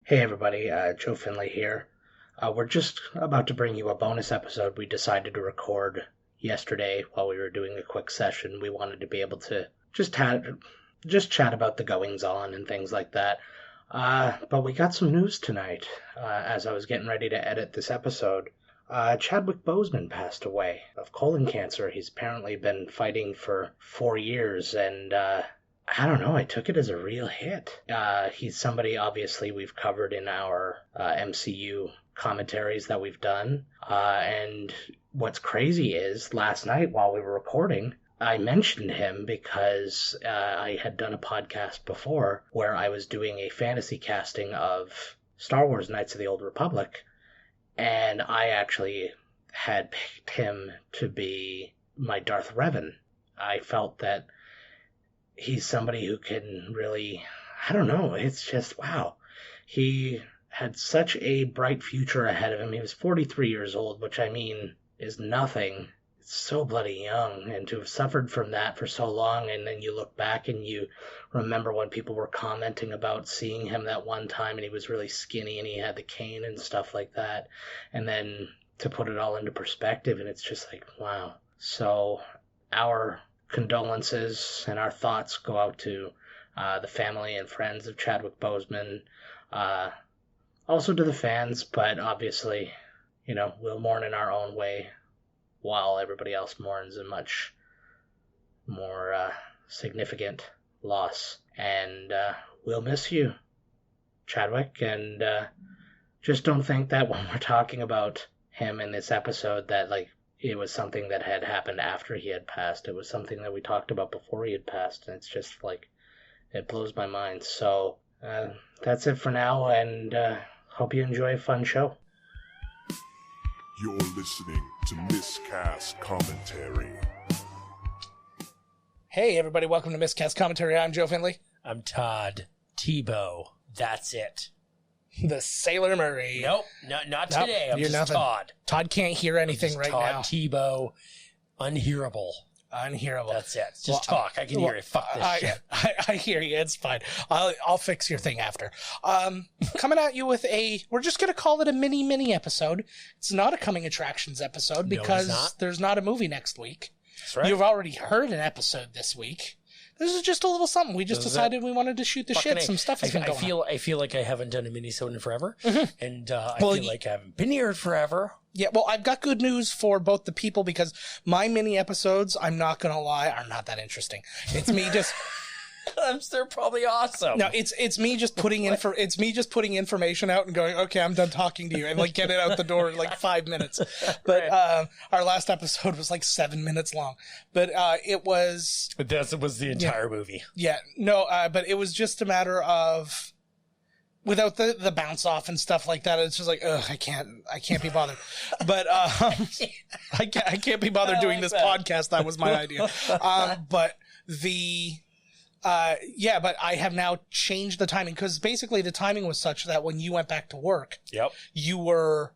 Hey everybody, Joe Finley here. We're just about to bring you a bonus episode we decided to record yesterday while we were doing a quick session. We wanted to be able to just chat about the goings-on and things like that. But we got some news tonight as I was getting ready to edit this episode. Chadwick Boseman passed away of colon cancer. He's apparently been fighting for 4 years, and I don't know, I took it as a real hit. He's somebody, obviously, we've covered in our MCU commentaries that we've done. And what's crazy is, last night while we were recording, I mentioned him because I had done a podcast before where I was doing a fantasy casting of Star Wars Knights of the Old Republic, and I actually had picked him to be my Darth Revan. I felt that he's somebody who can really, I don't know, it's just, wow. He had such a bright future ahead of him. He was 43 years old, which I mean is nothing. It's so bloody young, and to have suffered from that for so long, and then you look back and you remember when people were commenting about seeing him that one time and he was really skinny and he had the cane and stuff like that, and then to put it all into perspective, and it's just like, wow. So our condolences and our thoughts go out to the family and friends of Chadwick Boseman, also to the fans, but obviously, you know, we'll mourn in our own way while everybody else mourns a much more significant loss. And we'll miss you, Chadwick, and just don't think that when we're talking about him in this episode that, like, it was something that had happened after he had passed. It was something that we talked about before he had passed, and it's just, like, it blows my mind. So that's it for now, and hope you enjoy a fun show. You're listening to Miscast Commentary. Hey everybody, welcome to Miscast Commentary. I'm Joe Finley. I'm Todd Tebow. That's it. The Sailor Murray. Nope, not today. I'm just nothing. Todd. Todd can't hear anything right now. Todd Tebow. Unhearable. Unhearable. That's it. Just talk. I can hear it. Fuck this shit. I hear you. It's fine. I'll fix your thing after. Coming at you with we're just going to call it a mini episode. It's not a Coming Attractions episode because there's not a movie next week. That's right. You've already heard an episode this week. This is just a little something. We just decided we wanted to shoot the shit. Some stuff has been going on. I feel like I haven't done a mini-sode in forever. Mm-hmm. And I feel like I haven't been here forever. Yeah, well, I've got good news for both the people because my mini episodes, I'm not going to lie, are not that interesting. It's me just... They're probably awesome. No, it's me just putting information out and going, okay, I'm done talking to you, and like get it out the door in like 5 minutes. But our last episode was like 7 minutes long. But it was. But that was the entire movie. Yeah, no, but it was just a matter of. Without the bounce off and stuff like that, it's just like, ugh, I can't be bothered. But I can't be bothered doing this podcast. That was my idea. But but I have now changed the timing because basically the timing was such that when you went back to work, you were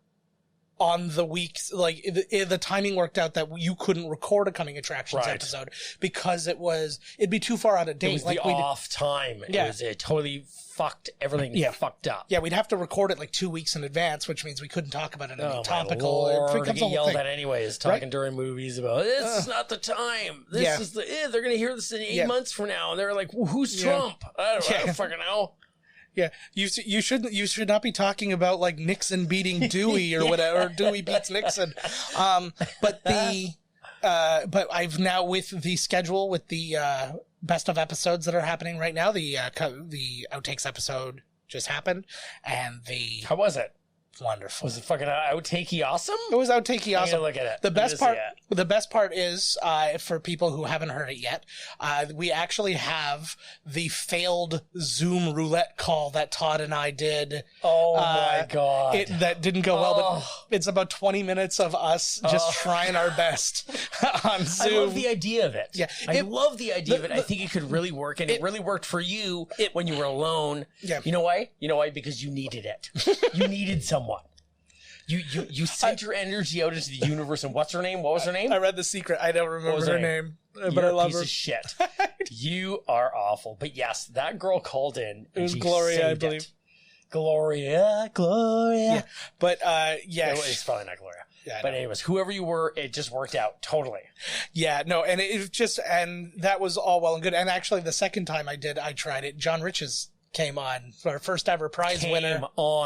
on the weeks, like the timing worked out that you couldn't record a Coming Attractions episode because it'd be too far out of date. It was like the off time. It totally fucked everything fucked up. Yeah, we'd have to record it like 2 weeks in advance, which means we couldn't talk about it any topical. Lord, I get yelled at anyways, talking during movies about this is not the time. This is they're going to hear this in 8 months from now. And they're like, well, who's Trump? I don't fucking know. Yeah, you should not be talking about like Nixon beating Dewey or whatever, or Dewey beats Nixon. But I've now with the schedule with the best of episodes that are happening right now. The outtakes episode just happened, and how was it? Wonderful. Was it fucking outtakey awesome? It was outtakey awesome. Look at it. The best part is, for people who haven't heard it yet, we actually have the failed Zoom roulette call that Todd and I did. Oh my God. That didn't go well, but it's about 20 minutes of us just trying our best on Zoom. I love the idea of it. Yeah. I love the idea of it. I think it could really work, and it really worked for you when you were alone. Yeah. You know why? Because you needed it. You needed someone. You sent your energy out into the universe, and what's her name? What was her name? I read The Secret. I don't remember her name, but I love her. Piece of shit. You are awful. But yes, that girl called in. It was Gloria, I believe. Gloria. Yeah. But, It's probably not Gloria. Yeah, but anyways, whoever you were, it just worked out totally. Yeah, no, and and that was all well and good. And actually, the second time I tried it, John Riches came on, our first ever prize winner.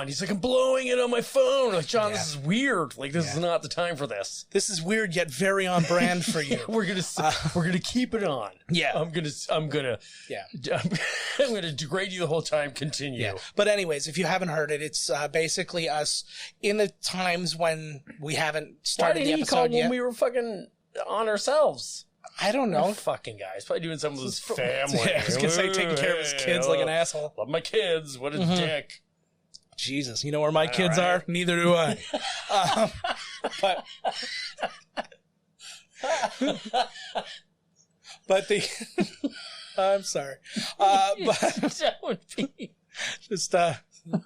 He's like, I'm blowing it on my phone. Like, John, this is weird. Like, this is not the time for this. This is weird yet very on brand for you. we're gonna keep it on. Yeah, I'm gonna degrade you the whole time. Continue. Yeah. But anyways, if you haven't heard it, it's basically us in the times when we haven't started the episode yet. When we were fucking on ourselves. I don't know. That fucking guy. He's probably doing something with his family. Yeah, I was going to say taking care of his kids like an asshole. Love my kids. What a dick. Jesus. You know where my kids are? Neither do I. But the... I'm sorry. Don't be... Just...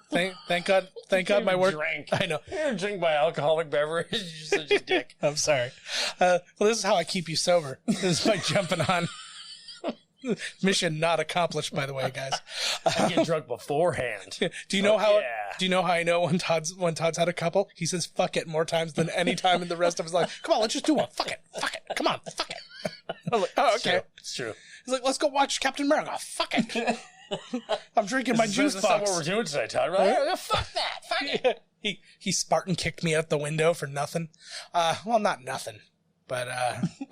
Thank God my work. Drink. I know. You don't drink my alcoholic beverage. You're such a dick. I'm sorry. Well, this is how I keep you sober. This is by jumping on. Mission not accomplished, by the way, guys. I get drunk beforehand. Do you know how? Yeah. Do you know how I know when Todd's had a couple? He says "fuck it" more times than any time in the rest of his life. Come on, let's just do one. Fuck it. Come on, fuck it. I'm like, oh, okay. It's true. He's like, let's go watch Captain America. Fuck it. I'm drinking my juice box. That's not what we're doing today, Todd. Right? Fuck that. Fuck it. He Spartan kicked me out the window for nothing. Well, not nothing, but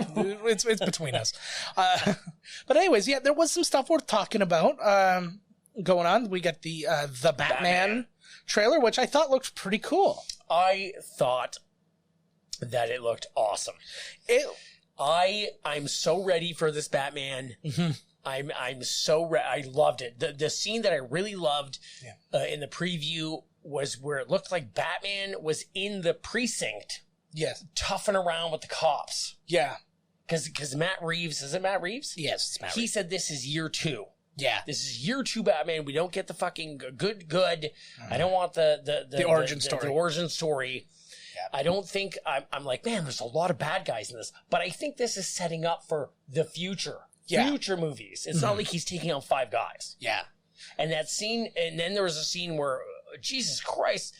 it's between us. But anyways, yeah, there was some stuff worth talking about going on. We got the Batman trailer, which I thought looked pretty cool. I thought that it looked awesome. I'm so ready for this Batman. Mm-hmm. I'm so I loved it. The scene that I really loved in the preview was where it looked like Batman was in the precinct. Yes. Toughing around with the cops. Yeah. Because Matt Reeves, is it Matt Reeves? Yes, it's Matt Reeves. He said this is year 2. Yeah. This is year 2 Batman. We don't get the fucking good. I don't want the origin story. The origin story. Yeah. I don't think, I'm like, man, there's a lot of bad guys in this. But I think this is setting up for the future. Yeah. Future movies. It's not like he's taking on 5 guys. Yeah. And that scene, and then there was a scene where, Jesus Christ,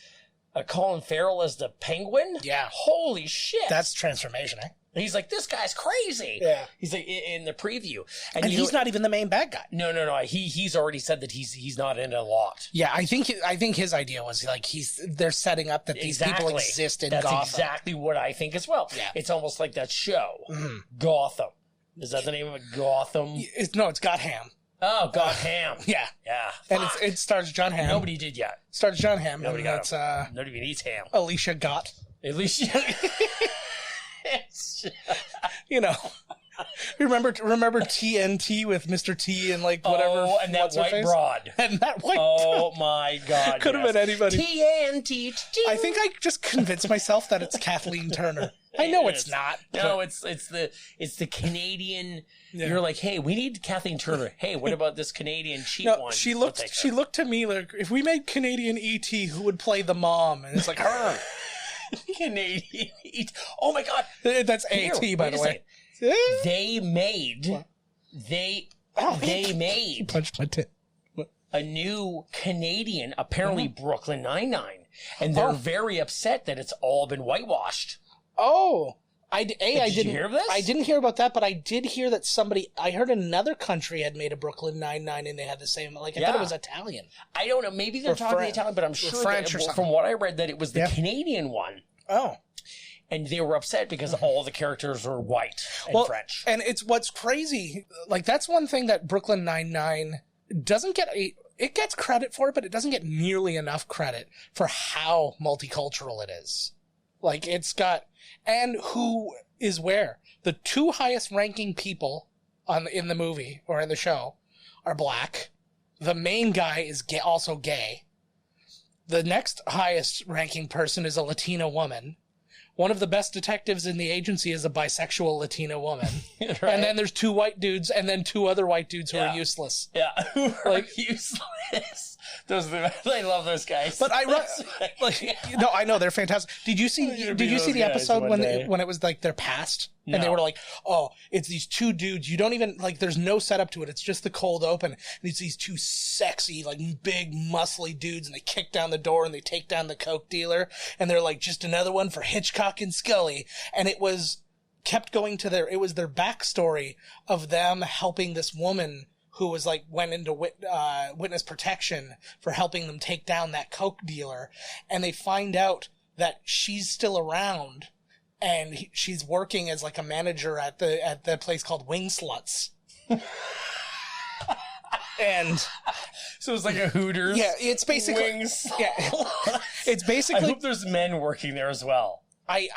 Colin Farrell as the Penguin? Yeah. Holy shit. That's transformation, eh? He's like, this guy's crazy. Yeah. He's like, in the preview. And he's not even the main bad guy. No. He's already said that he's not in a lot. Yeah, I think his idea was like they're setting up that these people exist in Gotham. That's exactly what I think as well. Yeah. It's almost like that show, Gotham. Is that the name of it? Gotham? It's Gotham. Oh, Gotham. Yeah. Yeah. And it stars John Hamm. Nobody did yet. Stars John Hamm. Nobody got him. Nobody even eats ham. Alicia Gott. Alicia. You know. Remember TNT with Mr. T and like whatever. Oh, and that white broad. And that white broad. Oh my God. Could have been anybody. TNT. I think I just convinced myself that it's Kathleen Turner. I know it's not. No, it's the Canadian. Yeah. You're like, hey, we need Kathleen Turner. Hey, what about this Canadian cheap one? She looked to me like, if we made Canadian E.T., who would play the mom? And it's like her. Canadian E.T. Oh my God. That's A.T., by the way. They made punched my tit. A new Canadian, apparently Brooklyn Nine-Nine, and they're very upset that it's all been whitewashed. Oh, did you hear of this? I didn't hear about that, but I did hear that I heard another country had made a Brooklyn Nine-Nine and they had the same, like I thought it was Italian. I don't know, maybe they're talking Italian, but I'm sure French or something. From what I read that it was the Canadian one. Oh. And they were upset because all the characters were white and French. And it's what's crazy. Like, that's one thing that Brooklyn Nine-Nine doesn't get it gets credit for it, but it doesn't get nearly enough credit for how multicultural it is. Like, it's got, and who is where. The 2 highest ranking people in the movie or in the show are black. The main guy is also gay. The next highest ranking person is a Latina woman. One of the best detectives in the agency is a bisexual Latina woman. Right. And then there's 2 white dudes and then 2 other white dudes who are useless. Yeah. Who are useless. I love those guys. But I know they're fantastic. Did you see the episode when it was like their past? No. And they were like, oh, it's these two dudes. You don't even, like, there's no setup to it. It's just the cold open. And it's these two sexy, like, big, muscly dudes. And they kick down the door and they take down the coke dealer. And they're like, just another one for Hitchcock and Scully. And it was kept going to it was their backstory of them helping this woman who was like, went into witness protection for helping them take down that coke dealer. And they find out that she's still around. And she's working as like a manager at the place called Wing Sluts. And so it's like a Hooters. Yeah, it's basically Wings. Yeah, it's basically. I hope there's men working there as well. I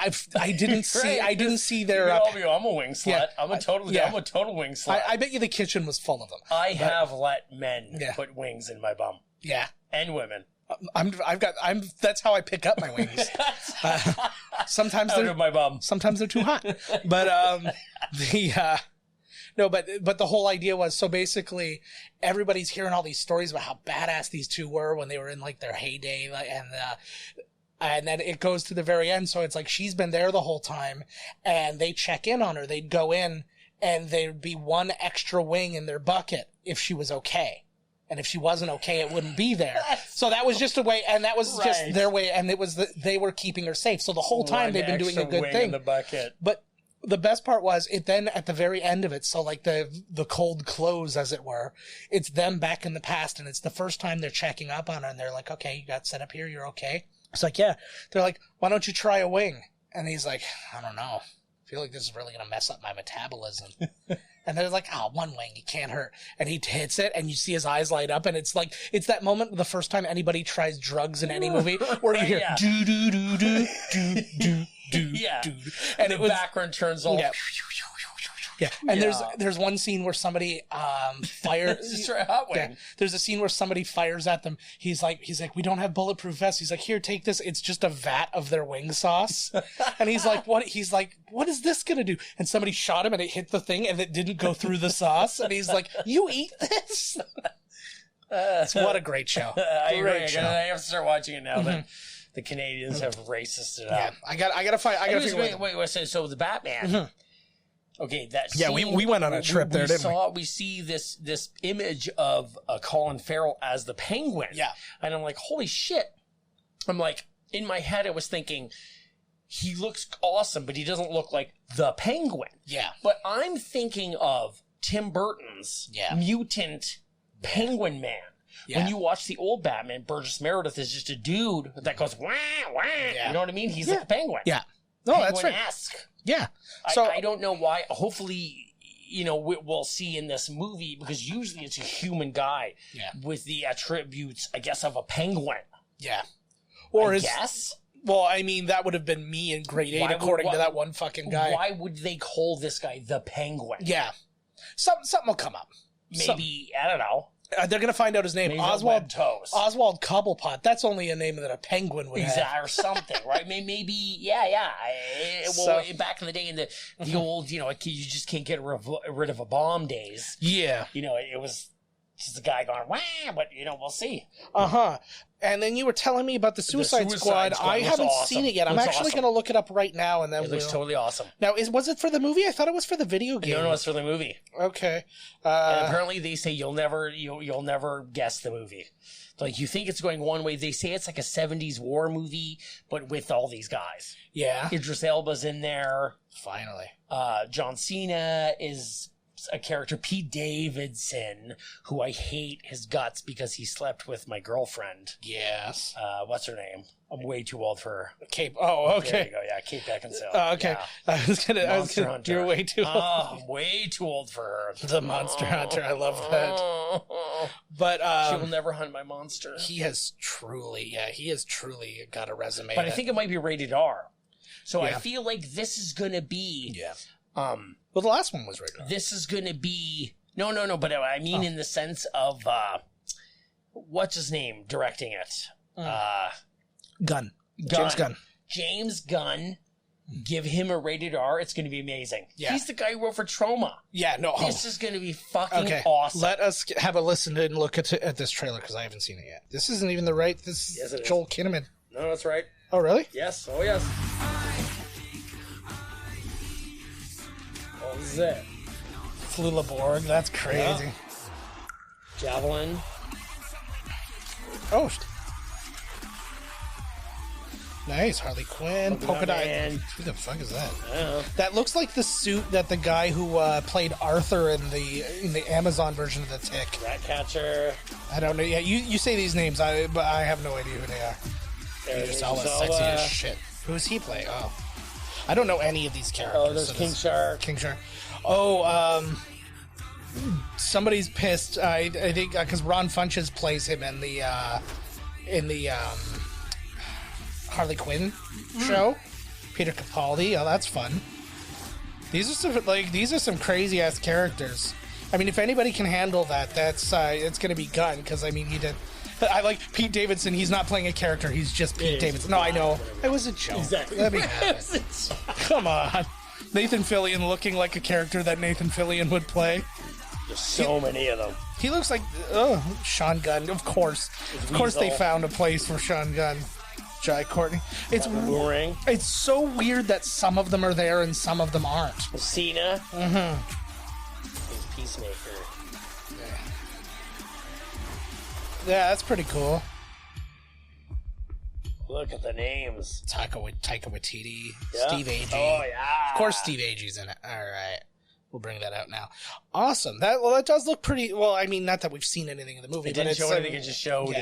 didn't see I didn't see their. I'm a wing slut. Yeah, I'm a total wing slut. I bet you the kitchen was full of them. Have let men put wings in my bum. Yeah, and women. That's how I pick up my wings. Sometimes they're my bum. Sometimes they're too hot. But but the whole idea was, so basically everybody's hearing all these stories about how badass these two were when they were in like their heyday, and then it goes to the very end. So it's like she's been there the whole time, and they check in on her. They'd go in, and there'd be one extra wing in their bucket if she was okay. And if she wasn't okay, it wouldn't be there. So that was just a way, and that was just their way, and it was they were keeping her safe. So the whole time they've been doing a good thing. In the bucket. But the best part was it then at the very end of it, so like the cold close, as it were, it's them back in the past, and it's the first time they're checking up on her, and they're like, okay, you got set up here, you're okay? It's like, yeah. They're like, why don't you try a wing? And he's like, I don't know. I feel like this is really going to mess up my metabolism. And they're like, oh, one wing, it can't hurt. And he hits it, and you see his eyes light up, and it's like, it's that moment the first time anybody tries drugs in any movie, where you hear, do, do, do, do, do, do, do, do. And the background turns off. Yeah. Yeah, and there's one scene where somebody fires. Just a hot wing. Yeah, there's a scene where somebody fires at them. He's like, we don't have bulletproof vests. He's like, here, take this. It's just a vat of their wing sauce. And he's like, what? He's like, what is this gonna do? And somebody shot him, and it hit the thing, and it didn't go through the sauce. And he's like, you eat this? What a great show! I agree. I have to start watching it now. But the Canadians have racist it up. Yeah, I gotta find. I gotta figure. Wait. So the Batman. Okay, that scene, we went on a trip there, didn't we? We see this image of Colin Farrell as the Penguin. Yeah. And I'm like, holy shit. I'm like, in my head I was thinking, he looks awesome, but he doesn't look like the Penguin. Yeah. But I'm thinking of Tim Burton's mutant Penguin Man. Yeah. When you watch the old Batman, Burgess Meredith is just a dude that goes, wah, wah. Yeah. You know what I mean? He's like a penguin. Yeah. No, that's right. Penguin-esque. Yeah. So I don't know why. Hopefully, we'll see in this movie, because usually it's a human guy with the attributes, I guess, of a penguin. Yeah. Or I guess. Well, I mean, that would have been me in grade 8, according to that one fucking guy. Why would they call this guy the Penguin? Yeah. Something will come up. Maybe, I don't know. They're going to to find out his name. Oswald Cobblepot. That's only a name that a penguin would have. Or something, right? Maybe, back in the day, in the old, you just can't get rid of a bomb days. Yeah. It was just a guy going, wah, but, we'll see. Uh-huh. And then you were telling me about the Suicide Squad. I haven't seen it yet. I'm actually going to look it up right now, and then it looks totally awesome. Now, was it for the movie? I thought it was for the video game. No, it's for the movie. Okay. And apparently, they say you'll never guess the movie. Like, you think it's going one way. They say it's like a 70s war movie, but with all these guys. Yeah. Idris Elba's in there. Finally. John Cena is a character, Pete Davidson, who I hate his guts because he slept with my girlfriend. Yes. What's her name? I'm way too old for her. Kate. Oh, okay. There you go. Yeah, Kate Beckinsale. Okay. Yeah. I was gonna. You're way too old. I'm way too old for her. The Monster Hunter. I love that. But she will never hunt my monster. He has truly got a resume. But I think it might be rated R. So I feel like this is gonna be. Yeah. Well, the last one was rated R. This is going to be... No, but I mean in the sense of... what's his name directing it? Gunn. James Gunn. James Gunn give him a rated R. It's going to be amazing. Yeah. He's the guy who wrote for Trauma. Yeah, no. This is going to be fucking awesome. Let us have a listen and look at this trailer because I haven't seen it yet. This isn't even the right. This Yes, is it Joel Kinnaman. No, that's right. Oh, really? Yes. Oh, yes. What was it? Flula Borg. That's crazy. Yeah. Javelin. Oh. Nice. Harley Quinn. Polka Dot. Who the fuck is that? I don't know. That looks like the suit that the guy who played Arthur in the Amazon version of the Tick. Ratcatcher. I don't know. Yeah, you say these names, but I have no idea who they are. Idris Elba, sexy as shit. Who does he play? Oh, I don't know any of these characters. Oh, there's King Shark. King Shark. Oh, somebody's pissed. I think because Ron Funches plays him in the Harley Quinn show. Peter Capaldi. Oh, that's fun. These are some crazy ass characters. I mean, if anybody can handle that, it's going to be Gunn because I mean he did. I like Pete Davidson. He's not playing a character. He's just Pete Davidson. No, I know. It was a joke. Exactly. Let me have it. Come on. Nathan Fillion looking like a character that Nathan Fillion would play. There's so many of them. He looks like Sean Gunn. Of course. Of course they found a place for Sean Gunn. Jai Courtney. It's so weird that some of them are there and some of them aren't. Cena. Mm-hmm. Peacemaker. Yeah, that's pretty cool. Look at the names. Taika Waititi, Yeah. Steve Agee. Oh, yeah. Of course Steve Agee's in it. All right. We'll bring that out now. Awesome. That does look pretty... Well, I mean, not that we've seen anything in the movie. It didn't show anything. It just showed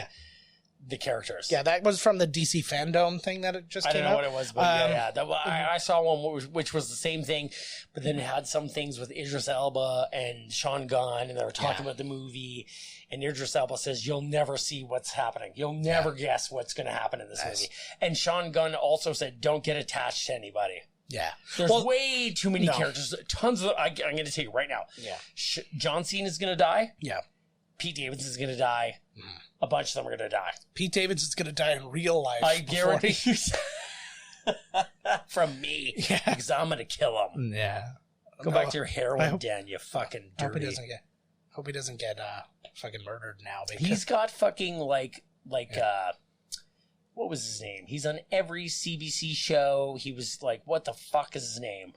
the characters. Yeah, that was from the DC Fandom thing that it just came out. I don't know what it was, but I saw one which was the same thing, but then it had some things with Idris Elba and Sean Gunn, and they were talking about the movie, and Idris Elba says, you'll never see what's happening. You'll never guess what's going to happen in this movie. And Sean Gunn also said, don't get attached to anybody. Yeah. There's way too many characters. Tons of... I'm going to tell you right now. Yeah. John Cena's going to die. Yeah. Pete Davidson's going to die. A bunch of them are going to die. Pete Davidson's going to die in real life. I guarantee you. From me. Yeah. Because I'm going to kill him. Yeah. Go back to your heroin den, you fucking dirty. Hope he doesn't get fucking murdered now. He's got fucking like what was his name? He's on every CBC show. He was like, what the fuck is his name?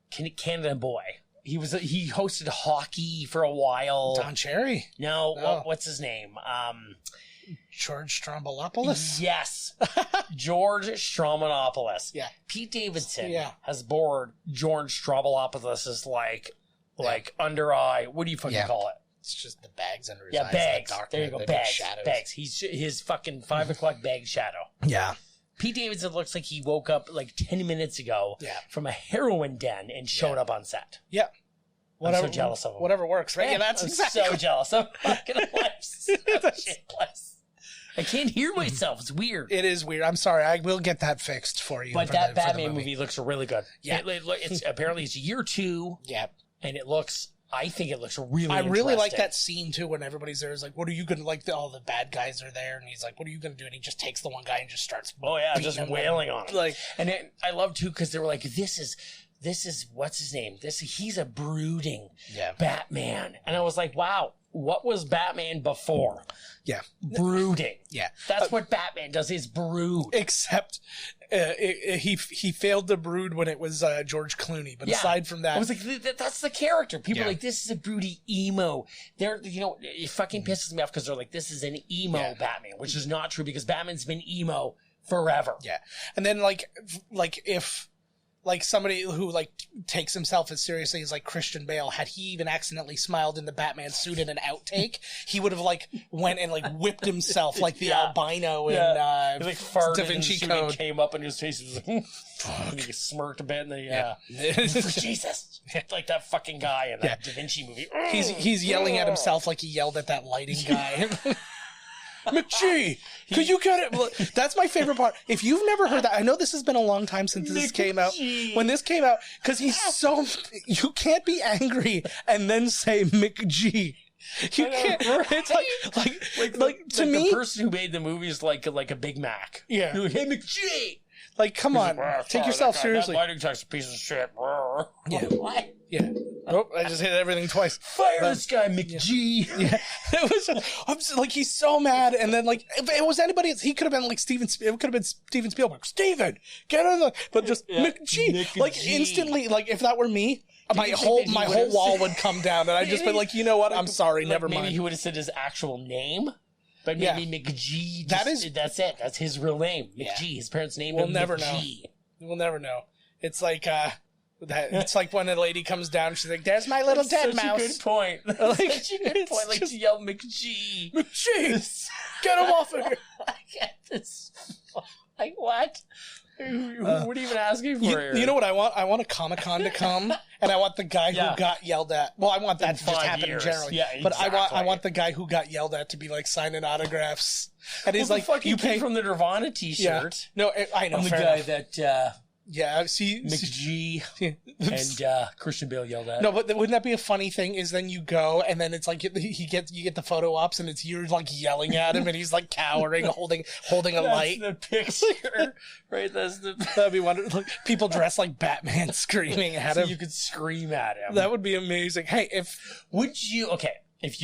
Canada Boy. He hosted hockey for a while. Don Cherry? No. What's his name? George Stroumboulopoulos? Yes. George Stroumboulopoulos. Yeah. Pete Davidson has bored George Stroumboulopoulos is like under eye. What do you fucking call it? It's just the bags under his eyes. Bags. There you go. Bags. He's his fucking 5 o'clock bag shadow. Yeah. Pete Davidson looks like he woke up like 10 minutes ago from a heroin den and showed up on set. Yeah. I'm so jealous of him. Whatever works, right? Yeah, that's exactly. So jealous. I'm fucking I can't hear myself. It's weird. It is weird. I'm sorry. I will get that fixed for you. But that Batman movie looks really good. Yeah. Apparently it's year 2. Yeah. And I think it looks really I really like that scene, too, when everybody's there. It's like, what are you going to, like, all the bad guys are there, and he's like, what are you going to do? And he just takes the one guy and just starts just wailing on him. Like, I love, too, because they were like, this is, what's his name? He's a brooding Batman. And I was like, wow, what was Batman before? Yeah. Brooding. Yeah. That's what Batman does, is brood. Except he failed to brood when it was George Clooney. But aside from that... I was like, that's the character. People are like, this is a broody emo. It fucking pisses me off because they're like, this is an emo Batman, which is not true because Batman's been emo forever. Yeah. And then, if... somebody who, takes himself as seriously as, Christian Bale, had he even accidentally smiled in the Batman suit in an outtake, he would have, went and, whipped himself like the albino in Da Vinci Code. He came up and his face was like, and he smirked a bit, and then, Jesus. Like that fucking guy in that Da Vinci movie. He's yelling at himself like he yelled at that lighting guy. McGee, could you get it? That's my favorite part. If you've never heard that, I know this has been a long time since this came out. When this came out, because he's so, you can't be angry and then say McGee. You can't. It's like to me, the person who made the movie is like a Big Mac. Yeah. Hey McGee. Like, come on, take yourself seriously. That lighting tech's a piece of shit. Yeah. What? Yeah. Oh, I just hit everything twice. Fire this guy, McG. Yeah. It was, I'm just, like, he's so mad. And then, like, if it was anybody else, he could have been like it could have been Steven Spielberg. Steven, get on the, but just McG. Like, instantly, like, if that were me, my whole wall would come down, and I'd just be like, you know what? I'm sorry, never mind. Maybe he would have said his actual name, but maybe McG. That's it. That's his real name, McG. His parents' name. We'll never know. We'll never know. It's like it's like when a lady comes down, she's like, "There's my little dead mouse." Such a good point. Like, such a good point. Like to yell McG. McG, get him off of here. I get this. Like what? What are you even asking for? You know what I want? I want a Comic-Con to come, and I want the guy who got yelled at. Well, I want that to just happen generally. Yeah, exactly. But I want the guy who got yelled at to be like signing autographs. And he's like, "You pay from the Nirvana T-shirt." Yeah. No, I know. I'm the guy that. See, McG and Christian Bale yelled at. No, but wouldn't that be a funny thing? Is then you go and then it's like you get the photo ops and it's you like yelling at him and he's like cowering, holding a light. That's the picture, right? That'd be wonderful. Like, people dressed like Batman screaming at him. You could scream at him. That would be amazing. Hey, if you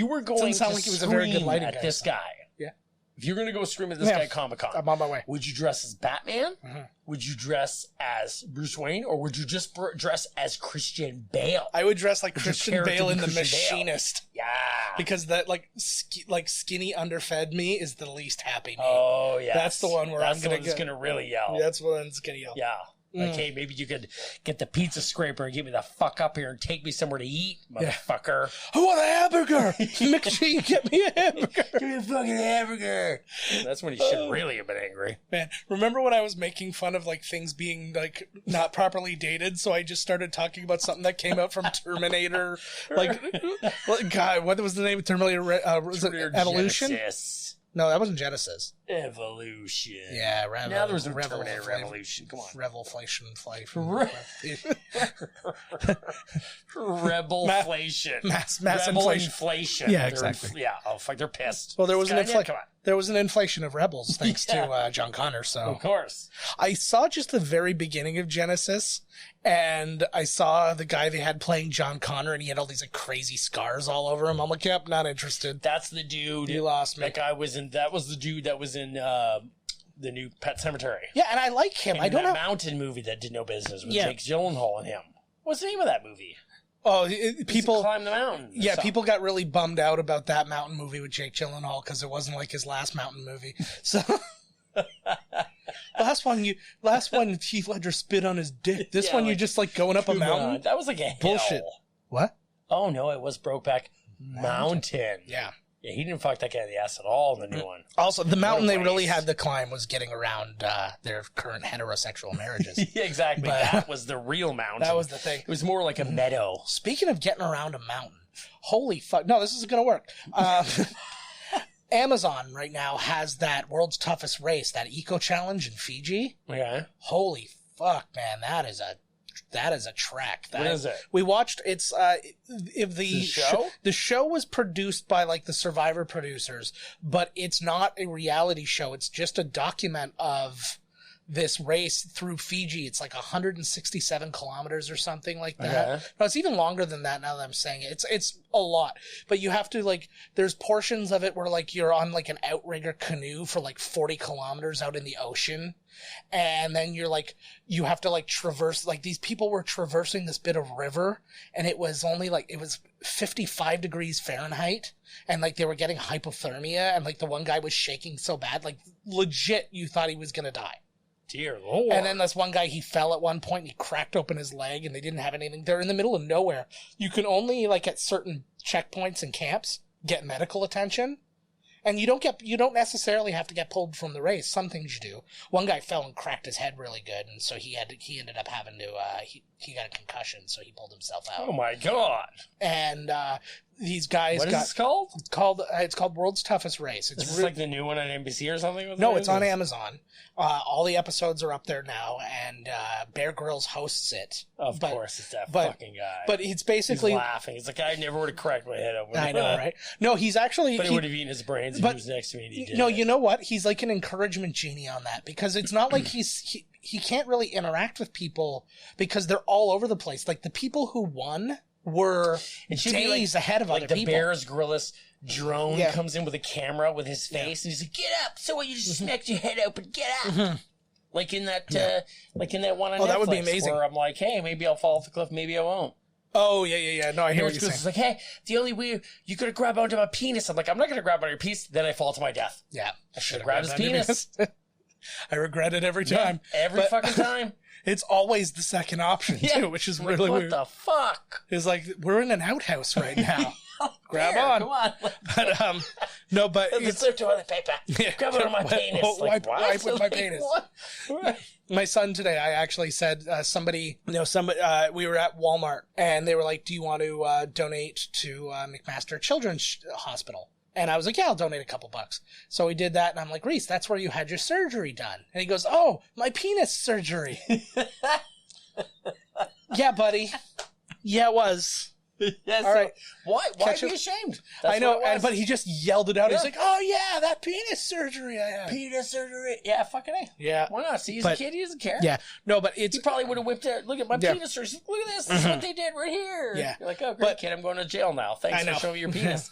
were going to like it was a very good lighting at this guy. If you're going to go scream at this guy at Comic-Con, I'm on my way. Would you dress as Batman? Mm-hmm. Would you dress as Bruce Wayne? Or would you just dress as Christian Bale? I would dress like Christian Bale in The Machinist. Yeah. Because that skinny underfed me is the least happy me. Oh, yeah. That's the one where I'm going to really yell. That's the one that's going to yell. Yeah. Like, hey, maybe you could get the pizza scraper and get me the fuck up here and take me somewhere to eat, motherfucker. I want a hamburger. McG, get me a hamburger. Give me a fucking hamburger. That's when he should really have been angry. Man, remember when I was making fun of like things being like not properly dated? So I just started talking about something that came out from Terminator. God, what was the name of Terminator? Was it Evolution? Genesis. No, that wasn't Genesis. Evolution. Yeah, now there was a Terminator Revolution. Come on. Revelflation. Rebelflation. Mass inflation. Yeah, exactly. Oh, fuck, they're pissed. Well, there was an inflation of rebels thanks to John Connor. So of course, I saw just the very beginning of Genesis, and I saw the guy they had playing John Connor, and he had all these like crazy scars all over him. I'm like, yep, not interested. That's the dude. You lost me. That was the dude that was in the new Pet Sematary. Yeah, and I like him. I don't know. Mountain movie that did no business with Jake Gyllenhaal and him. What's the name of that movie? Oh, people climb the mountain. Yeah, people got really bummed out about that mountain movie with Jake Gyllenhaal because it wasn't like his last mountain movie. So last one Heath Ledger spit on his dick. This one you just like going up a mountain. That was like a bullshit. Hill. What? Oh no, it was Brokeback Mountain. Yeah. Yeah, he didn't fuck that guy in the ass at all in the new one. Also, the mountain they really had to climb was getting around their current heterosexual marriages. Yeah, exactly. But that was the real mountain. That was the thing. It was more like a meadow. Speaking of getting around a mountain, holy fuck. No, this isn't going to work. Amazon right now has that World's Toughest Race, that eco challenge in Fiji. Okay. Holy fuck, man. That is a trek. What is it? We watched. It's the show. The show was produced by like the Survivor producers, but it's not a reality show. It's just a document of this race through Fiji. It's like 167 kilometers or something like that. Okay. No, it's even longer than that now that I'm saying it. It's a lot. But you have to like, there's portions of it where like you're on like an outrigger canoe for like 40 kilometers out in the ocean. And then you're like, you have to like traverse, like these people were traversing this bit of river and it was only like, it was 55 degrees Fahrenheit. And like they were getting hypothermia and like the one guy was shaking so bad, like legit you thought he was going to die. Dear Lord. And then this one guy, he fell at one point and he cracked open his leg and they didn't have anything. They're in the middle of nowhere. You can only like at certain checkpoints and camps get medical attention. And you don't necessarily have to get pulled from the race. Some things you do. One guy fell and cracked his head really good. And so he ended up having to, he got a concussion. So he pulled himself out. Oh my God. And, these guys What is this called? It's called World's Toughest Race. It's like the new one on NBC or something? No, it's on Amazon. All the episodes are up there now, and Bear Grylls hosts it. Of course, it's that fucking guy. But it's basically... He's laughing. He's like, I never would have cracked my head open. I know, right? No, he's actually... But he would have eaten his brains if he was next to me and he did. No, you know what? He's like an encouragement genie on that, because it's not like he can't really interact with people because they're all over the place. Like, the people who won were days ahead of other people. Like the Bears Gorillas drone comes in with a camera with his face, and he's like, "Get up! So what? You just smacked your head open. Get up!" Like in that, one on Netflix, that would be amazing. where I'm like, "Hey, maybe I'll fall off the cliff. Maybe I won't." Oh, yeah. No, I hear what you're saying. It's like, "Hey, the only way you could have grabbed onto my penis." I'm like, "I'm not going to grab onto your penis." Then I fall to my death. Yeah. I should have grabbed his penis. I regret it every time. Yeah, every fucking time. It's always the second option, too, which is really weird. What the fuck? It's like, we're in an outhouse right now. Grab on. Come on. But, no, but... It's a toilet paper. Yeah. Grab it on my penis. Wipe with my penis. What? My son today, I actually said, we were at Walmart, and they were like, do you want to donate to McMaster Children's Hospital? And I was like, yeah, I'll donate a couple bucks. So we did that, and I'm like, Reese, that's where you had your surgery done. And he goes, oh, my penis surgery. Yeah, buddy. Yeah, it was. Yeah, all right. Why be ashamed? That's I know, but he just yelled it out. Yeah. He's like, oh, yeah, that penis surgery I had. Penis surgery? Yeah, fucking A. Yeah. Why not? See, he's a kid, he doesn't care. Yeah. No, but it's... He probably would have whipped it. Look at my penis surgery. Look at this. This is what they did right here. Yeah. You're like, oh, great, kid, I'm going to jail now. Thanks for showing me your penis.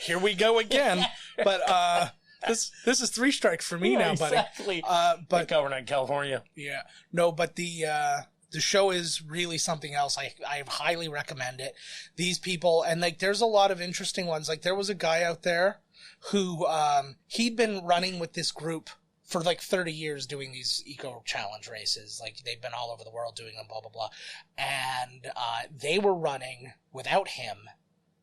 Here we go again. But this is 3 strikes for me now, buddy. Exactly. But governor in California. Yeah. No, but the show is really something else. I highly recommend it. These people, and like, there's a lot of interesting ones. Like, there was a guy out there who, he'd been running with this group for like 30 years doing these eco challenge races. Like, they've been all over the world doing them, blah, blah, blah. And, they were running without him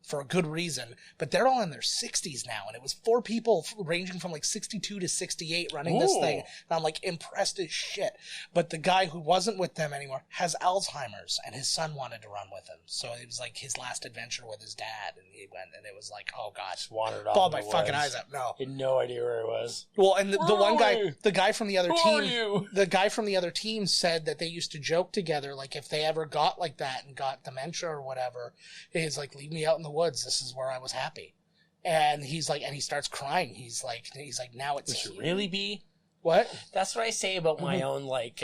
for a good reason, but they're all in their 60s now, and it was 4 people ranging from like 62 to 68 running this thing, and I'm like impressed as shit. But the guy who wasn't with them anymore has Alzheimer's, and his son wanted to run with him, so it was like his last adventure with his dad, and he went, and it was like, oh god, just wandered off. Bawled my fucking eyes out. No, had no idea where it was. Well, and the one guy, the guy from the other team, the guy from the other team said that they used to joke together, like if they ever got like that and got dementia or whatever, he's like, leave me out in the woods. This is where I was happy. And he's like, and he starts crying. He's like, now it's... Would you really be? What? That's what I say about my own, like,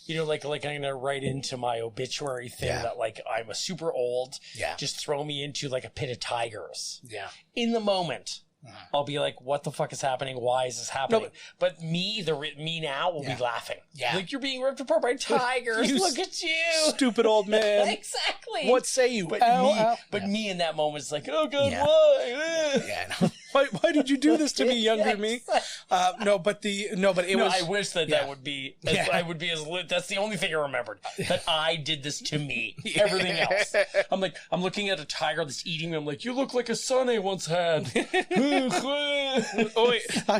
you know, like I'm going to write into my obituary thing that, like, I'm a super old. Yeah. Just throw me into, like, a pit of tigers. Yeah. In the moment. I'll be like, what the fuck is happening? Why is this happening? No, but me now will be laughing. Yeah. Like, you're being ripped apart by tigers. Look at you. Stupid old man. Exactly. What say you? But me in that moment is like, oh God, why? Yeah. Why did you do this to me, younger me? But it was... I wish that would be, I would be as lit. That's the only thing I remembered. That I did this to me. Everything else. I'm like, I'm looking at a tiger that's eating me. I'm like, you look like a son I once had.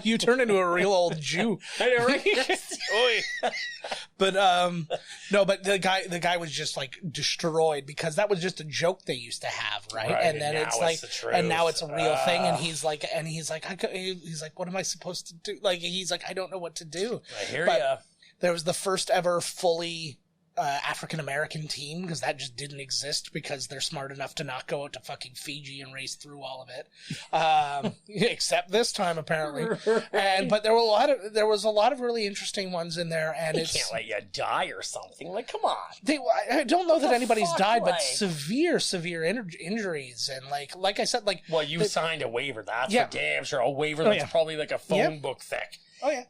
You turn into a real old Jew. I know, right? But but the guy was just like destroyed because that was just a joke they used to have, right? And then it's like, and now it's a real thing. And he's like, what am I supposed to do? Like, he's like, I don't know what to do. I hear ya. There was the first ever fully African-American team, because that just didn't exist because they're smart enough to not go out to fucking Fiji and race through all of it. Except this time, apparently. But there was a lot of really interesting ones in there, and they can't let you die or something. Like, come on. I don't know that anybody's died, but severe injuries, and like I said, like... Well, you signed a waiver, that's for damn sure. A waiver that's probably like a phone book thick. Oh, yeah.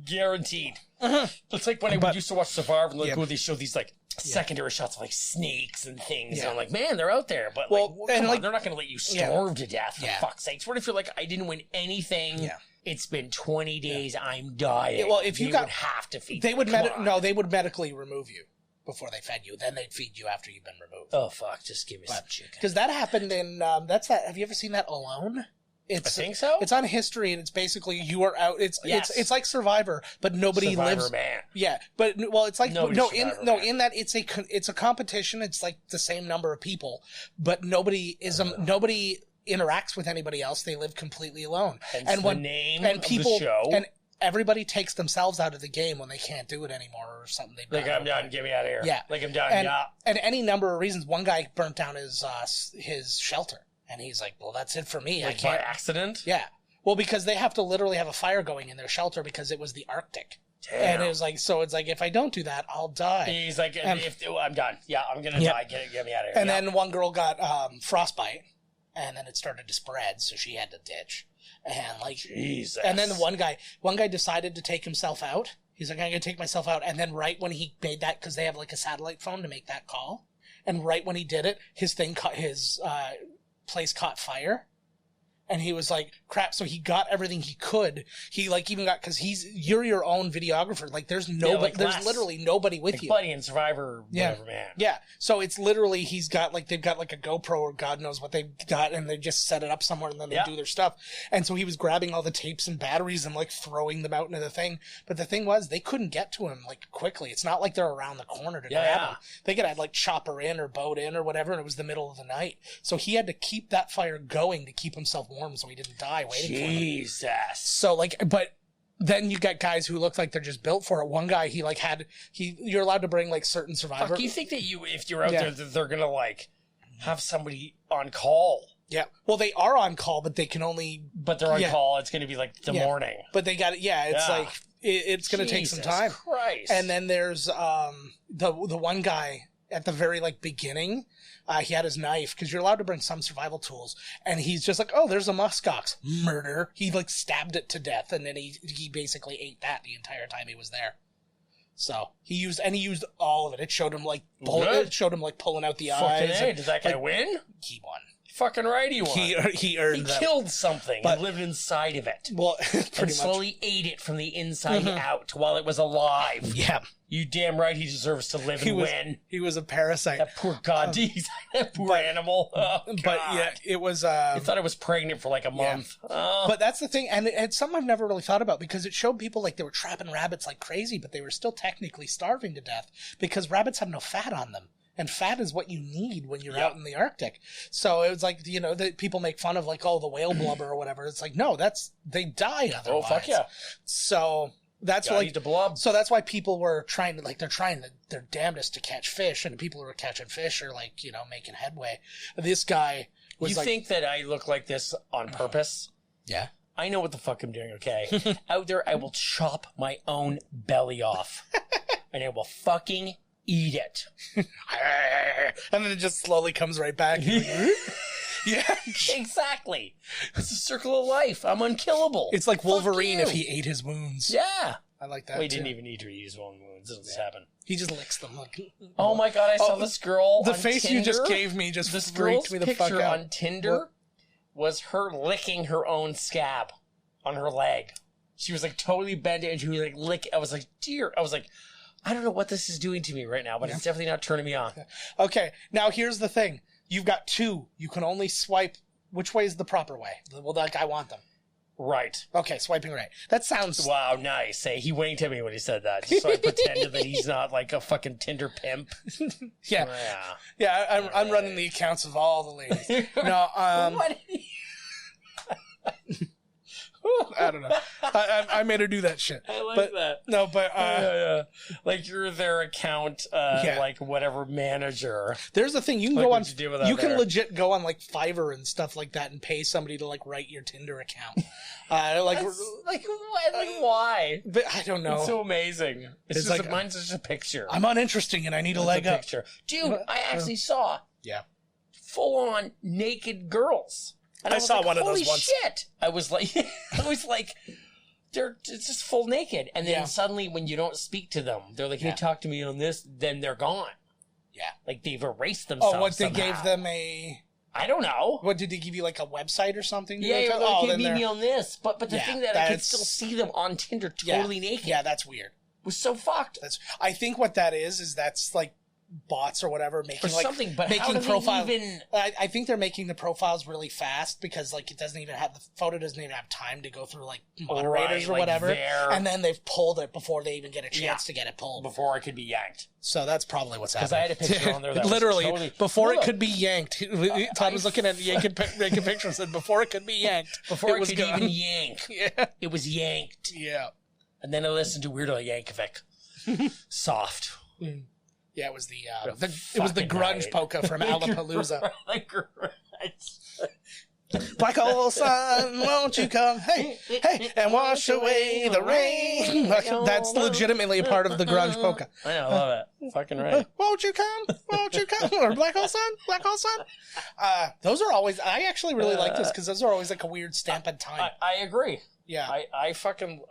Guaranteed. It's like when I used to watch Survivor, and they show these like secondary shots of like snakes and things. And I'm like, man, they're out there. But come on, they're not going to let you starve to death, for fuck's sakes. What if you're like, I didn't win anything? Yeah. It's been 20 days. I'm dying. Well, if you would have to feed they would medically remove you before they fed you. Then they'd feed you after you've been removed. Oh, fuck. Just give me some chicken. Because that happened in, have you ever seen that Alone? I think so. It's on History, and it's basically you are out. It's like Survivor, but nobody lives. Man. Yeah, but it's like in that it's a competition. It's like the same number of people, but nobody interacts with anybody else. They live completely alone. And the name of the show. And everybody takes themselves out of the game when they can't do it anymore or something. Like, I'm done. Get me out of here. Yeah. Like, I'm done. And any number of reasons. One guy burnt down his shelter. And he's like, well, that's it for me. Like, by accident? Yeah. Well, because they have to literally have a fire going in their shelter because it was the Arctic. And it was like, so it's like, if I don't do that, I'll die. He's like, I'm done. Yeah, I'm going to die. Get me out of here. And then one girl got frostbite, and then it started to spread, so she had to ditch. And like, Jesus. And then one guy decided to take himself out. He's like, I'm going to take myself out. And then right when he made that, because they have like a satellite phone to make that call. And right when he did it, his place caught fire. And he was like, crap. So he got everything he could. He like even got, cause you're your own videographer. Like there's nobody, there's literally nobody with like you. Buddy and Survivor, whatever, man. Yeah. So it's literally, they've got like a GoPro or God knows what they've got, and they just set it up somewhere and then they do their stuff. And so he was grabbing all the tapes and batteries and like throwing them out into the thing. But the thing was, they couldn't get to him like quickly. It's not like they're around the corner to grab him. They could have like chopper in or boat in or whatever, and it was the middle of the night. So he had to keep that fire going to keep himself warm so he didn't die waiting for him. Jesus. So like, but then you got guys who look like they're just built for it. One guy, you're allowed to bring like certain survivor. Fuck, you think that if you're out there, that they're gonna like have somebody on call? Yeah. Well, they are on call, but they can only. But they're on call. It's gonna be like the morning. But they got it. Yeah. It's like it's gonna take some time. Christ. And then there's the one guy at the very like beginning. He had his knife, because you're allowed to bring some survival tools, and he's just like, oh, there's a muskox. Murder. He like stabbed it to death, and then he basically ate that the entire time he was there. So he used all of it. It showed him like pulling out the eyes. Fucking did that guy win? He won. Fucking right, he won. He earned that. He killed something and lived inside of it. Well, pretty much. Slowly ate it from the inside out while it was alive. Yeah. You damn right he deserves to live and win. He was a parasite. That poor that poor animal. Oh, but yeah, it was... I thought I was pregnant for like a month. Yeah. But that's the thing, and it's something I've never really thought about, because it showed people like they were trapping rabbits like crazy, but they were still technically starving to death, because rabbits have no fat on them. And fat is what you need when you're out in the Arctic. So it was like, that people make fun of like, oh, the whale blubber or whatever. It's like, no, they die otherwise. Oh, fuck yeah. So that's like the blob. So that's why people were trying their damnedest to catch fish, and the people who were catching fish are like, making headway. This guy was You think that I look like this on purpose? Yeah. I know what the fuck I'm doing, okay? Out there, I will chop my own belly off. And I will fucking eat it. And then it just slowly comes right back. Yeah. Exactly. It's a circle of life. I'm unkillable. It's like Wolverine if he ate his wounds. Yeah. I like that. Well, he didn't even need to eat his own wounds. It'll just happen. He just licks them. Oh my god, I saw this girl The on face Tinder. you just gave me just this freaked me the fuck picture out. on Tinder was her licking her own scab on her leg. She was like totally bent and she was like lick. I was like, dear. I was like, I don't know what this is doing to me right now, but it's definitely not turning me on. Okay, now here's the thing. You've got two. You can only swipe. Which way is the proper way? Well, like I want them. Right. Okay, swiping right. That sounds... Wow, nice. Hey, he winked at me when he said that, just so I pretended that he's not like a fucking Tinder pimp. Yeah. I'm running the accounts of all the ladies. No, What? I don't know. I made her do that shit. I like that. No, but like you're their account, like whatever manager. There's the thing. You can Like, go on. what'd you do with that You can there? legit go on like Fiverr and stuff like that and pay somebody to like write your Tinder account. Like why? But I don't know. It's so amazing. It's just like mine's just a picture. I'm uninteresting and I need a leg up. Picture. Dude, I actually saw full on naked girls. And I was saw like, one of those holy once. shit. I was like, it's just full naked. And then suddenly when you don't speak to them, they're like, hey, talk to me on this, then they're gone. Yeah. Like they've erased themselves. Oh, what, they somehow. gave them a... I don't know. What, did they give you like a website or something? Yeah, you're like, hey, meet me on this. But the thing that I could that's- still see them on Tinder totally naked. Yeah, that's weird. Was so fucked. I think what that is that's like bots or whatever making like something, but making how do profiles. they even... I think they're making the profiles really fast because like the photo doesn't even have time to go through like moderators or like whatever, there. and then they've pulled it before they even get a chance to get it pulled. Before it could be yanked. So that's probably what's happening. Because I had a picture on there that literally was totally... before it could be yanked. Todd was looking at yanking picture and said before it could be yanked. Before it was could gone. even yank. Yeah. It was yanked. Yeah. And then I listened to Weird Al Yankovic. Soft. Yeah, it was the grunge polka from Alapalooza. Black hole sun, won't you come? Hey, hey, and wash away the rain. That's legitimately a part of the grunge polka. I know, I love it. Fucking right. Won't you come? Won't you come? Or Black hole sun, Black hole sun. Those are always. I actually really like this because those are always like a weird stamp in time. I agree. Yeah, I fucking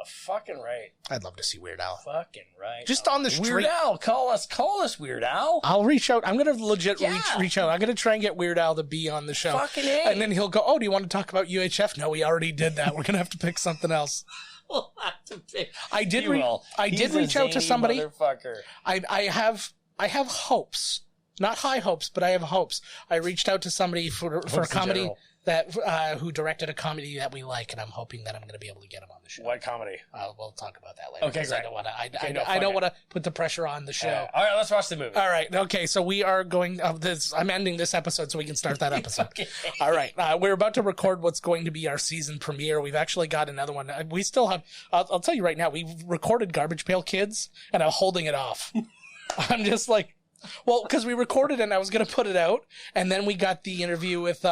right. I'd love to see Weird Al. Fucking right. Just on the street. Weird Al, call us, Weird Al. I'll reach out. I'm gonna legit reach out. I'm gonna try and get Weird Al to be on the show. Fucking A. And then he'll go, "Oh, do you want to talk about UHF?" No, we already did that. We're gonna have to pick something else. We'll have to pick. I did He's reach out to somebody. Motherfucker. I have hopes. Not high hopes, but I have hopes. I reached out to somebody for a comedy that who directed a comedy that we like, and I'm hoping that I'm going to be able to get him on the show. What comedy? We'll talk about that later. Okay, great. I don't want to put the pressure on the show. All right, let's watch the movie. All right, okay. So we are going. I'm ending this episode so we can start that episode. Okay. All right, we're about to record what's going to be our season premiere. We've actually got another one. We still have. I'll tell you right now. We've recorded Garbage Pail Kids, and I'm holding it off. I'm just like. Well, because we recorded it and I was going to put it out, and then we got the interview with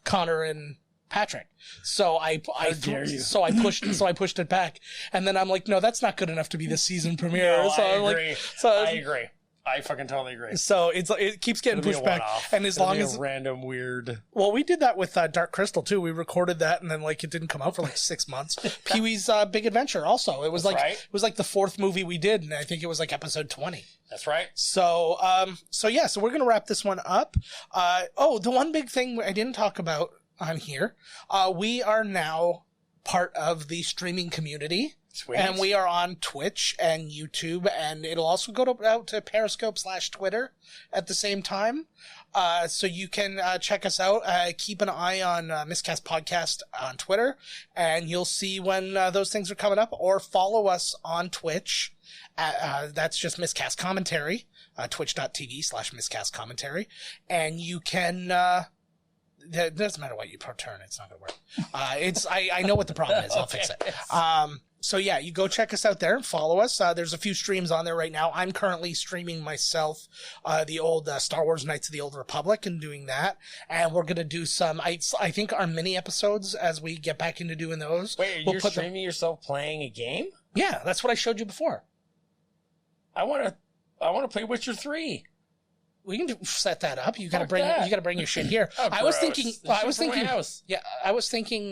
Connor and Patrick. So I pushed it back, and then I'm like, no, that's not good enough to be the season premiere. No, so I agree. I agree. I fucking totally agree. So it keeps getting pushed back, and as long as random weird. Well, we did that with Dark Crystal too. We recorded that, and then like it didn't come out for like 6 months. Pee Wee's Big Adventure also. It was it was like the fourth movie we did, and I think it was like episode 20. That's right. So so we're gonna wrap this one up. The one big thing I didn't talk about on here, we are now part of the streaming community. Sweet. And we are on Twitch and YouTube, and it'll also go out to Periscope/Twitter at the same time. So you can check us out. Keep an eye on Miscast Podcast on Twitter, and you'll see when those things are coming up, or follow us on Twitch. That's just Miscast Commentary, twitch.tv/miscastcommentary. And you can, it doesn't matter what you turn, it's not going to work. I know what the problem is. I'll fix it. So yeah, you go check us out there and follow us. There's a few streams on there right now. I'm currently streaming myself, the old Star Wars Knights of the Old Republic, and doing that. And we're going to do some, I think our mini episodes as we get back into doing those. Wait, you're streaming yourself playing a game? Yeah, that's what I showed you before. I want to play Witcher 3. We can set that up. You got to bring your shit here. Oh, I was thinking,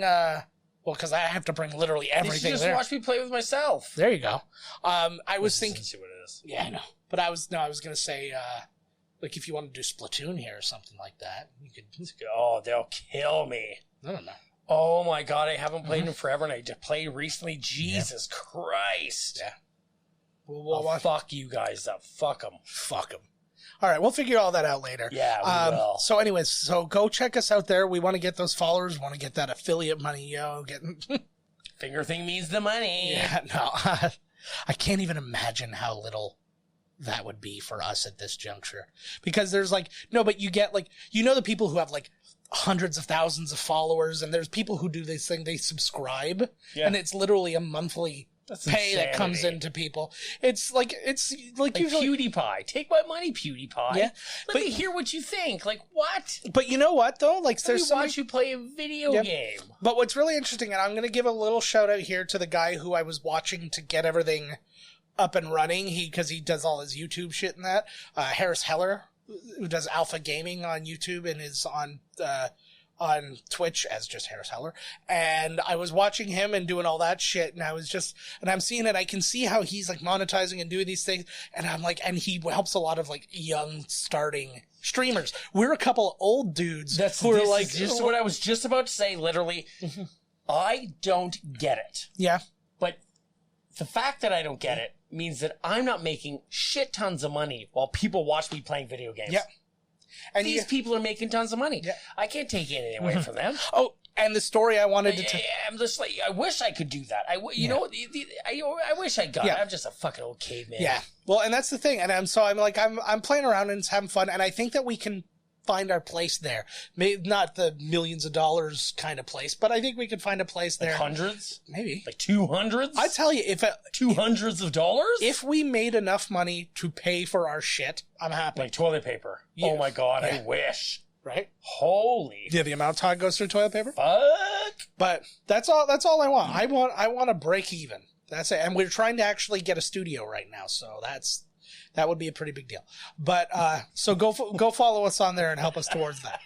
yeah, well, because I have to bring literally everything you should just there. watch me play with myself. There you go. I was thinking. See what it is. Yeah, I know. But I was going to say, like, if you want to do Splatoon here or something like that, you could. Oh, they'll kill me. I don't know. Oh my god, I haven't played in forever, and I just played recently. Jesus Christ. Yeah. We'll fuck you guys up. Fuck them. Fuck them. All right, we'll figure all that out later. Yeah, we will. So anyways, go check us out there. We want to get those followers. We want to get that affiliate money, getting... Finger thing means the money. Yeah, no. I can't even imagine how little that would be for us at this juncture. Because there's but you get the people who have hundreds of thousands of followers, and there's people who do this thing, they subscribe, and it's literally a monthly... That's pay insanity. That comes into people. It's like usually PewDiePie. Take my money, PewDiePie. Yeah, Let me hear what you think. Like what? But you know what though? There's watch you play a video game. But what's really interesting, and I'm going to give a little shout out here to the guy who I was watching to get everything up and running. Because he does all his YouTube shit and that. Harris Heller, who does Alpha Gaming on YouTube and is on Twitch as just Harris Heller. And I was watching him and doing all that shit, and I'm seeing it. I can see how he's monetizing and doing these things. And I'm and he helps a lot of young starting streamers. We're a couple of old dudes who are just what I was just about to say, literally. I don't get it. Yeah. But the fact that I don't get it means that I'm not making shit tons of money while people watch me playing video games. Yeah. And these people are making tons of money. Yeah. I can't take anything away from them. Oh, and the story I wanted to tell. I'm just I wish I could do that. I wish I got it. I'm just a fucking old caveman. Yeah. Well, and that's the thing. And I'm playing around and having fun. And I think that we can find our place there. Maybe not the millions of dollars kind of place, but I think we could find a place there. Hundreds? Maybe. 200s? I tell you, if 200s of dollars? If we made enough money to pay for our shit, I'm happy. Toilet paper. Yeah. Oh my god, I wish. right? Holy. Yeah, the amount Todd goes through toilet paper. Fuck. But that's all I want. I want to break even. That's it. And we're trying to actually get a studio right now, so that would be a pretty big deal. But so go follow us on there and help us towards that.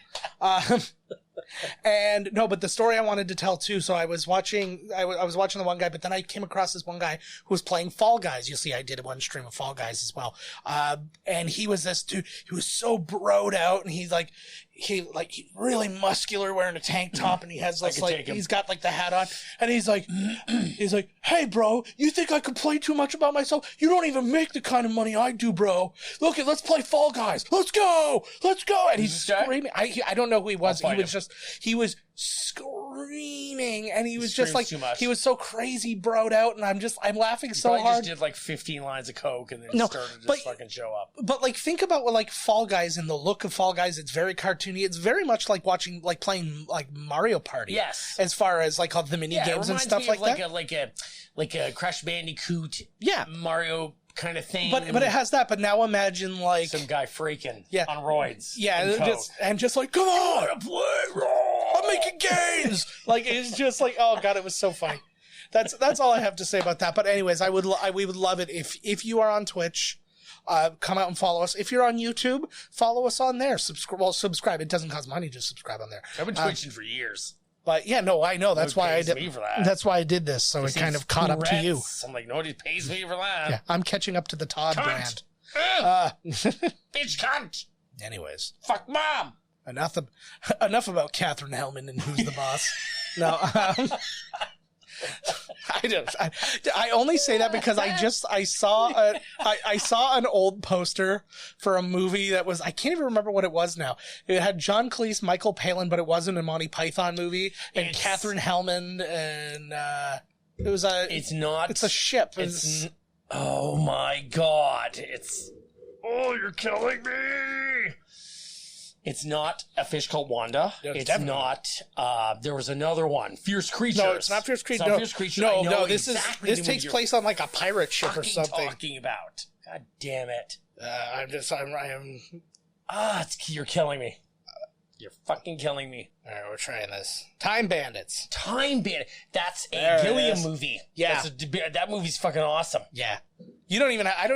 And no, but the story I wanted to tell too. So I was watching the one guy, but then I came across this one guy who was playing Fall Guys. You see, I did one stream of Fall Guys as well. And he was this dude. He was so broed out, and he's really muscular, wearing a tank top, and he has this he's got like the hat on, and he's like, hey bro, you think I complain too much about myself? You don't even make the kind of money I do, bro. Look, let's play Fall Guys. Let's go. And he's screaming. I don't know who he was. He was screaming, and he was just like, he was so crazy broed out, and I'm laughing so hard. Just did like 15 lines of coke and then started to fucking show up. But like, think about what like Fall Guys and the look of Fall Guys. It's very cartoony. It's very much like playing like Mario Party. Yes. As far as like all the mini games and stuff like that. Like a Crash Bandicoot. Yeah. Mario kind of thing. But it has that. But now imagine like some guy freaking on roids. Yeah. Just like, come on, I play. I'm making games. Like, it's just like, oh god, it was so funny. That's all I have to say about that. But anyways, we would love it if you are on Twitch, come out and follow us. If you're on YouTube, follow us on there. Subscribe. It doesn't cost money to subscribe on there. I've been twitching for years. But yeah, no, I know. That's why I did. Me for that. That's why I did this. So it kind of caught up to you. I'm like, nobody pays me for that. Yeah, I'm catching up to the Todd brand. Bitch cunt. Anyways, fuck mom. Enough about Catherine Hellman and Who's the Boss. No, I only say that because I saw an old poster for a movie that was, I can't even remember what it was now. It had John Cleese, Michael Palin, but it wasn't a Monty Python movie, and Catherine Hellman, and it's a ship. Oh my god! You're killing me. It's not A Fish Called Wanda. No, it's not. There was another one. Fierce Creatures. No, it's not Fierce Creatures. Fierce Creatures. No, this takes place on like a pirate ship or something. Talking about. God damn it. You're killing me. You're fucking killing me. All right, we're trying this. Time Bandits. That's a Gilliam movie. Yeah. That movie's fucking awesome. Yeah. I don't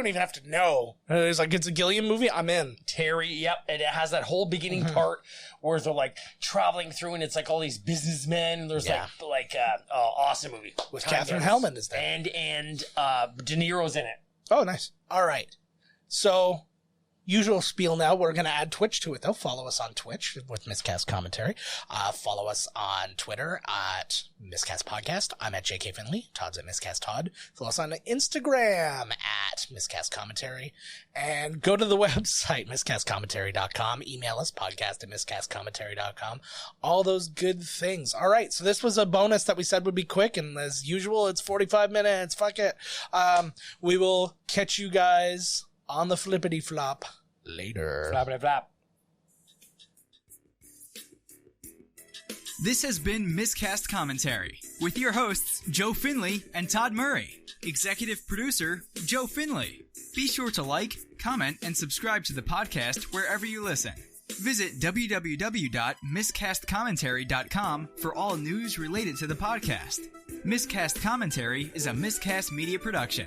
even have to know. It's like, it's a Gilliam movie, I'm in. Terry, yep. And it has that whole beginning part where they're like traveling through, and it's like all these businessmen, and there's awesome movie. With Catherine Hellman is there. And De Niro's in it. Oh, nice. All right. So, usual spiel now. We're going to add Twitch to it, though. Follow us on Twitch with Miscast Commentary. Follow us on Twitter at Miscast Podcast. I'm at JK Finley. Todd's at Miscast Todd. Follow us on Instagram at Miscast Commentary. And go to the website, miscastcommentary.com. Email us, podcast@miscastcommentary.com. All those good things. All right, so this was a bonus that we said would be quick, and as usual, it's 45 minutes. Fuck it. We will catch you guys on the flippity flop later. Flappity flap. This has been Miscast Commentary with your hosts Joe Finley and Todd Murray. Executive producer Joe Finley. Be sure to like, comment, and subscribe to the podcast wherever you listen. Visit www.miscastcommentary.com for all news related to the podcast. Miscast Commentary is a Miscast Media production.